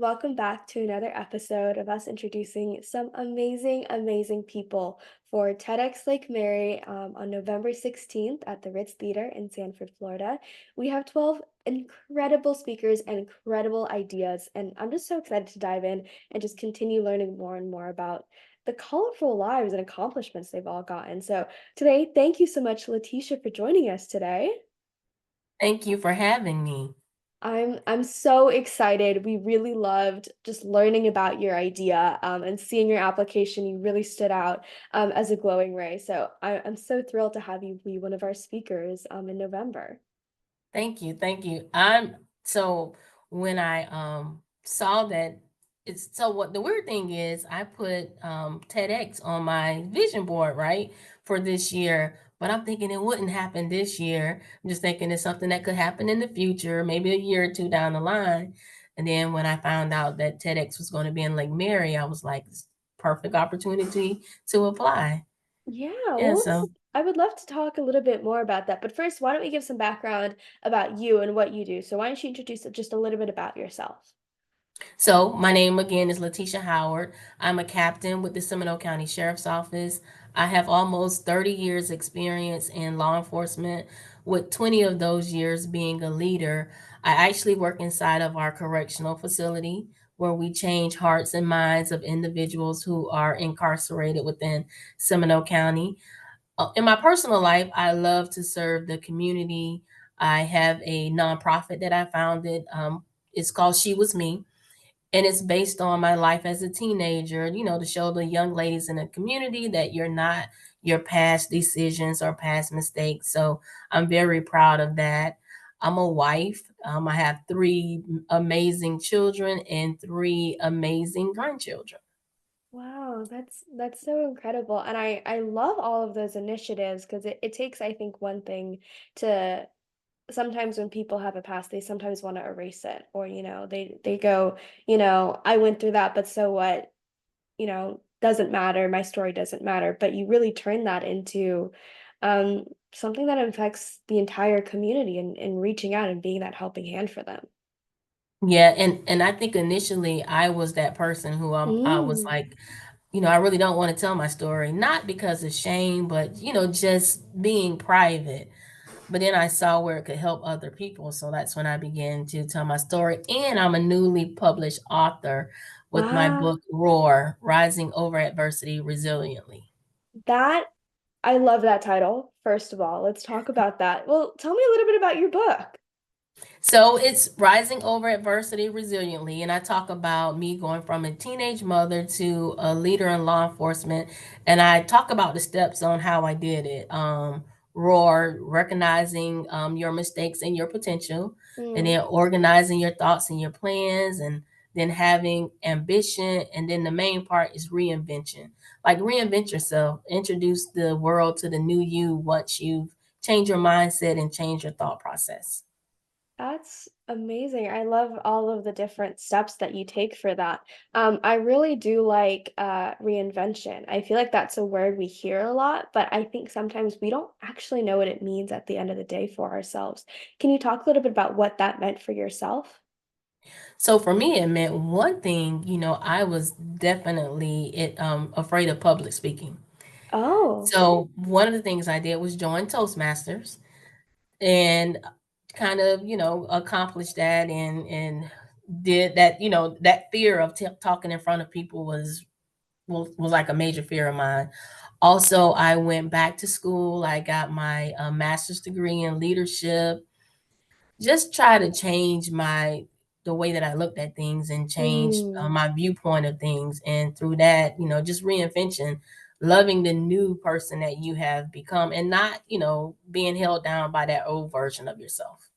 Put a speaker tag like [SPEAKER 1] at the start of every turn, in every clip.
[SPEAKER 1] welcome back to another episode of us introducing some amazing people for TEDxLakeMary on November 16th at the Ritz Theater in Sanford, Florida. We have 12 incredible speakers and incredible ideas, and I'm just so excited to dive in and just continue learning more and more about the colorful lives and accomplishments they've all gotten. So today, thank you so much, Latisha, for joining us today.
[SPEAKER 2] Thank you for having me.
[SPEAKER 1] I'm so excited. We really loved just learning about your idea and seeing your application. You really stood out as a glowing ray. So I'm so thrilled to have you be one of our speakers in November.
[SPEAKER 2] Thank you. Thank you. So when I saw that it's so what the weird thing is, I put TEDx on my vision board, right, for this year, but I'm thinking it wouldn't happen this year. I'm just thinking it's something that could happen in the future, maybe a year or two down the line. And then when I found out that TEDx was going to be in Lake Mary, I was like, "It's perfect opportunity to apply."
[SPEAKER 1] Yeah,
[SPEAKER 2] Yeah,
[SPEAKER 1] well,
[SPEAKER 2] so
[SPEAKER 1] I would love to talk a little bit more about that. But first, why don't we give some background about you and what you do? So why don't you introduce just a little bit about yourself?
[SPEAKER 2] So, my name again is Latisha Howard. I'm a captain with the Seminole County Sheriff's Office. I have almost 30 years experience in law enforcement, with 20 of those years being a leader. I actually work inside of our correctional facility where we change hearts and minds of individuals who are incarcerated within Seminole County. In my personal life, I love to serve the community. I have a nonprofit that I founded. It's called She Was Me, and it's based on my life as a teenager, to show the young ladies in the community that you're not your past decisions or past mistakes. So I'm very proud of that. I'm a wife. I have three amazing children and three amazing grandchildren.
[SPEAKER 1] Wow, that's so incredible. And I love all of those initiatives because it takes, I think, one thing to sometimes when people have a past, they sometimes want to erase it or, they go, I went through that, but so what, doesn't matter. My story doesn't matter. But you really turn that into um something that affects the entire community and reaching out and being that helping hand for them.
[SPEAKER 2] Yeah, and I think initially I was that person who I was
[SPEAKER 1] Mm.
[SPEAKER 2] like, I really don't want to tell my story, not because of shame, but just being private. But then I saw where it could help other people, so that's when I began to tell my story, and I'm a newly published author with my
[SPEAKER 1] Wow.
[SPEAKER 2] book, Roar: Rising Over Adversity Resiliently.
[SPEAKER 1] That I love that title, first of all. Let's talk about that. Well, tell me a little bit about your book.
[SPEAKER 2] So it's rising over adversity resiliently. And I talk about me going from a teenage mother to a leader in law enforcement. And I talk about the steps on how I did it. Roar, recognizing your mistakes and your potential, and
[SPEAKER 1] Mm.
[SPEAKER 2] then organizing your thoughts and your plans, and then having ambition. And then the main part is reinvention. Like reinvent yourself, introduce the world to the new you once you've changed your mindset and changed your thought process.
[SPEAKER 1] That's amazing. I love all of the different steps that you take for that. I really do like reinvention. I feel like that's a word we hear a lot, but I think sometimes we don't actually know what it means at the end of the day for ourselves. Can you talk a little bit about what that meant for yourself?
[SPEAKER 2] So for me, it meant one thing, I was definitely afraid of public speaking.
[SPEAKER 1] Oh,
[SPEAKER 2] So one of the things I did was join Toastmasters and kind of, accomplish that and did that, that fear of talking in front of people was like a major fear of mine. Also, I went back to school. I got my master's degree in leadership, just try to change the way that I looked at things and change
[SPEAKER 1] mm,
[SPEAKER 2] my viewpoint of things. And through that, just reinvention, loving the new person that you have become and not, being held down by that old version of yourself.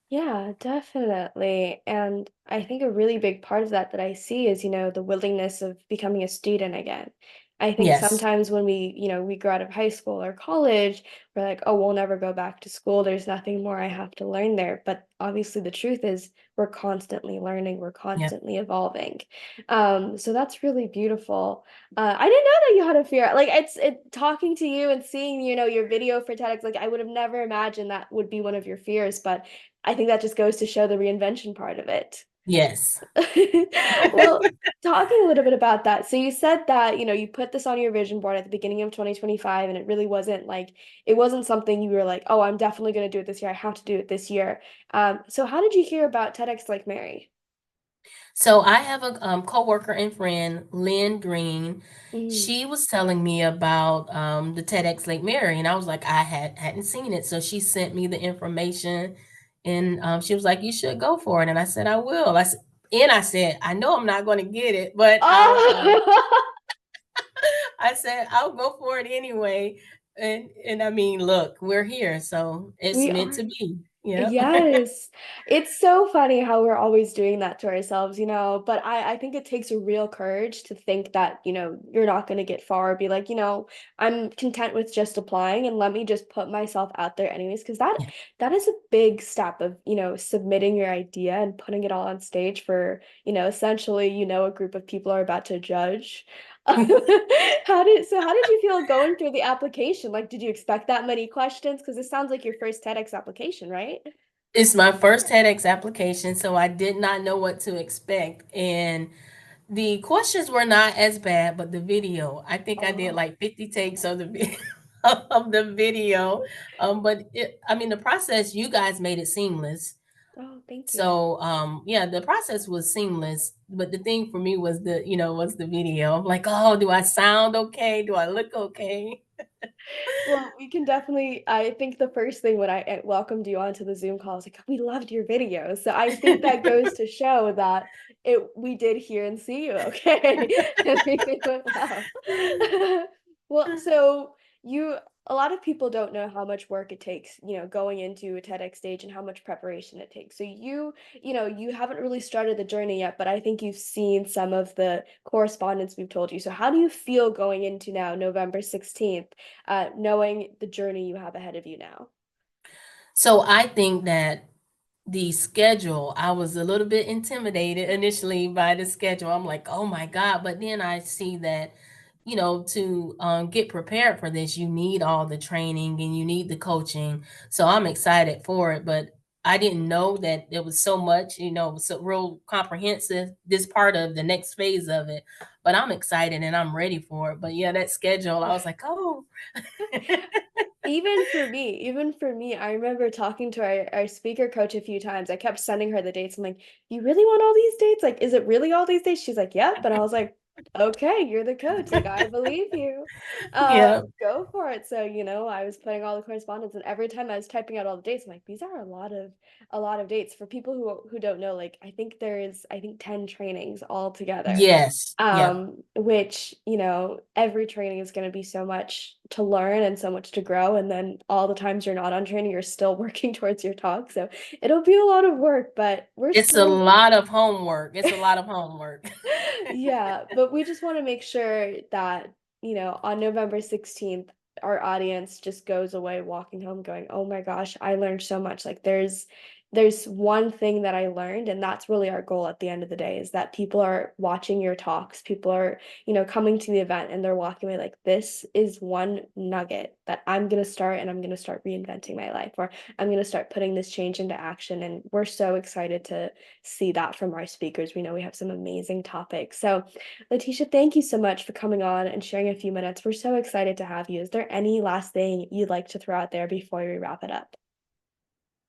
[SPEAKER 1] yeah, definitely. And I think a really big part of that that I see is, the willingness of becoming a student again. I think
[SPEAKER 2] Yes.
[SPEAKER 1] sometimes when we grow out of high school or college, we're like, oh, we'll never go back to school. There's nothing more I have to learn there. But obviously the truth is we're constantly learning, we're
[SPEAKER 2] Yep.
[SPEAKER 1] constantly evolving. So that's really beautiful. I didn't know that you had a fear. Like it talking to you and seeing, your video for TEDx, like I would have never imagined that would be one of your fears, but I think that just goes to show the reinvention part of it.
[SPEAKER 2] Yes.
[SPEAKER 1] Well, talking a little bit about that. So you said that, you put this on your vision board at the beginning of 2025, and it really wasn't like it wasn't something you were like, "Oh, I'm definitely going to do it this year. I have to do it this year." So how did you hear about TEDx Like Mary?
[SPEAKER 2] So I have a coworker and friend, Lynn Green.
[SPEAKER 1] Mm.
[SPEAKER 2] She was telling me about the TEDx Lake Mary, and I was like, I hadn't seen it. So she sent me the information, and she was like, "You should go for it." And I said, "I will." I said, "I know I'm not going to get it, but I'll."
[SPEAKER 1] Oh,
[SPEAKER 2] I said, "I'll go for it anyway." And I mean, look, we're here, so it's
[SPEAKER 1] we
[SPEAKER 2] meant
[SPEAKER 1] are.
[SPEAKER 2] to be. Yep.
[SPEAKER 1] Yes. It's so funny how we're always doing that to ourselves, but I think it takes a real courage to think that, you're not going to get far, be like, I'm content with just applying and let me just put myself out there anyways, because that is a big step of, submitting your idea and putting it all on stage for, essentially, a group of people are about to judge. How did you feel going through the application? Like, did you expect that many questions? Because it sounds like your first TEDx application, right?
[SPEAKER 2] It's my first TEDx application, so I did not know what to expect. And the questions were not as bad, but the video, I think I did
[SPEAKER 1] Oh,
[SPEAKER 2] like 50 takes of of the video. But I mean, the process, you guys made it seamless.
[SPEAKER 1] oh, thank you.
[SPEAKER 2] So, yeah, the process was seamless. But the thing for me was was the video. I'm like, oh, do I sound okay? Do I look okay?
[SPEAKER 1] Well, we can definitely I think the first thing when I welcomed you onto the Zoom call, I was like, "We loved your videos." So I think that goes to show that we did hear and see you okay. Everything went well. Well, so you a lot of people don't know how much work it takes, going into a TEDx stage and how much preparation it takes. So you haven't really started the journey yet, but I think you've seen some of the correspondence we've told you. So how do you feel going into now November 16th? Knowing the journey you have ahead of you now.
[SPEAKER 2] So I think that the schedule, I was a little bit intimidated initially by the schedule. I'm like, "Oh my god," but then I see that, to, get prepared for this, you need all the training and you need the coaching, so I'm excited for it, but I didn't know that there was so much, so real comprehensive, this part of the next phase of it, but I'm excited and I'm ready for it, but yeah, that schedule, I was like, "Oh."
[SPEAKER 1] Even for me, I remember talking to our speaker coach a few times. I kept sending her the dates. I'm like, "You really want all these dates? Like, is it really all these dates?" She's like, "Yep." And I was like, "Okay, you're the coach. Like, I believe you.
[SPEAKER 2] Yeah.
[SPEAKER 1] Go for it." So, I was putting all the correspondence, and every time I was typing out all the dates, I'm like, "These are a lot of dates." For people who don't know, like, I think 10 trainings all together.
[SPEAKER 2] Yes. Yep.
[SPEAKER 1] Which, every training is going to be so much to learn and so much to grow. And then all the times you're not on training, you're still working towards your talk. So it'll be a lot of work, but we're
[SPEAKER 2] It's a
[SPEAKER 1] still,
[SPEAKER 2] lot of homework. It's a lot of homework.
[SPEAKER 1] yeah, but we just want to make sure that, on November 16th, our audience just goes away walking home going, "Oh my gosh, I learned so much." Like there's one thing that I learned, and that's really our goal at the end of the day is that people are watching your talks, people are, coming to the event and they're walking away like this is one nugget that I'm going to start and I'm going to start reinventing my life or I'm going to start putting this change into action. And we're so excited to see that from our speakers. We know we have some amazing topics. So, Letitia, thank you so much for coming on and sharing a few minutes. We're so excited to have you. Is there any last thing you'd like to throw out there before we wrap it up?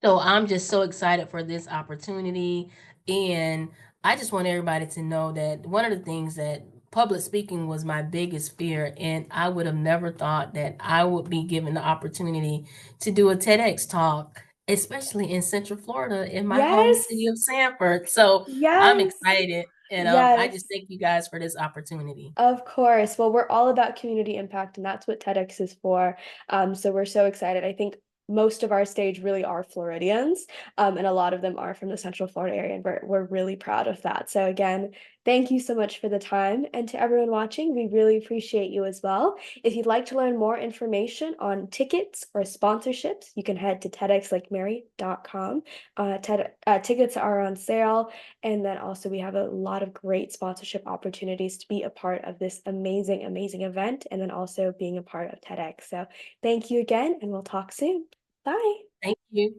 [SPEAKER 2] So I'm just so excited for this opportunity. And I just want everybody to know that one of the things that public speaking was my biggest fear. And I would have never thought that I would be given the opportunity to do a TEDx talk, especially in Central Florida in my home city
[SPEAKER 1] Yes.
[SPEAKER 2] of Sanford. So I'm
[SPEAKER 1] Yes.
[SPEAKER 2] excited. And I just
[SPEAKER 1] Yes.
[SPEAKER 2] thank you guys for this opportunity.
[SPEAKER 1] Of course. Well, we're all about community impact, and that's what TEDx is for. So we're so excited. I think most of our stage really are Floridians, and a lot of them are from the Central Florida area, and we're really proud of that. So again, thank you so much for the time, and to everyone watching, we really appreciate you as well. If you'd like to learn more information on tickets or sponsorships, you can head to TEDxLakeMary.com. Tickets are on sale. And then also we have a lot of great sponsorship opportunities to be a part of this amazing, amazing event, and then also being a part of TEDx. So thank you again, and we'll talk soon. Bye.
[SPEAKER 2] Thank you.